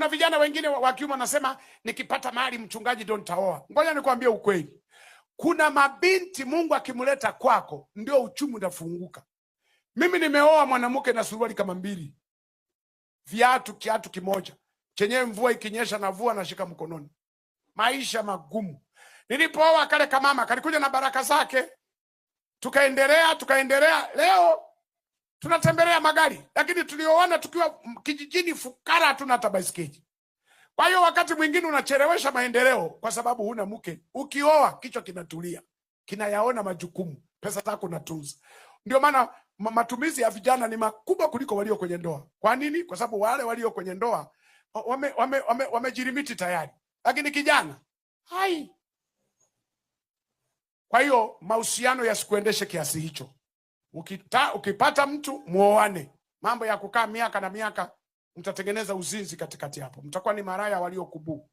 kuna vijana wengine wa kiume wanasema nikipata mali mchungaji ndio nitaoa. Ngoja nikwambie ukweli. Kuna mabinti Mungu akimleta kwako ndio uchumi unafunguka. Mimi nimeoa mwanamke na suruali kama 2. Kiatu kimoja. Chenyewe mvua ikinyesha navua nashika mkononi. Maisha magumu. Nilipooa kale kamama kalikuja na baraka zake. Tukaendelea. Leo tunatembelea magari, lakini tulioana tukiwa kijijini fukara, hatuna hata baisikeli. Kwa hiyo wakati mwingine unachelewesha maendeleo kwa sababu huna mke. Ukioa kichwa kinatulia, kinayaona majukumu, pesa zako unatunza. Ndio maana matumizi ya vijana ni makubwa kuliko walio kwenye ndoa. Kwa nini? Kwa sababu wale walio kwenye ndoa wamejirimiti tayari, lakini kijana hai. Kwa hiyo mahusiano yasikuendeshe kiasi hicho. Ukipata mtu muoane. Mambo ya kukaa miaka na miaka, mtatengeneza uzinzi katikati hapo. Mtakuwa ni maraya waliokubu.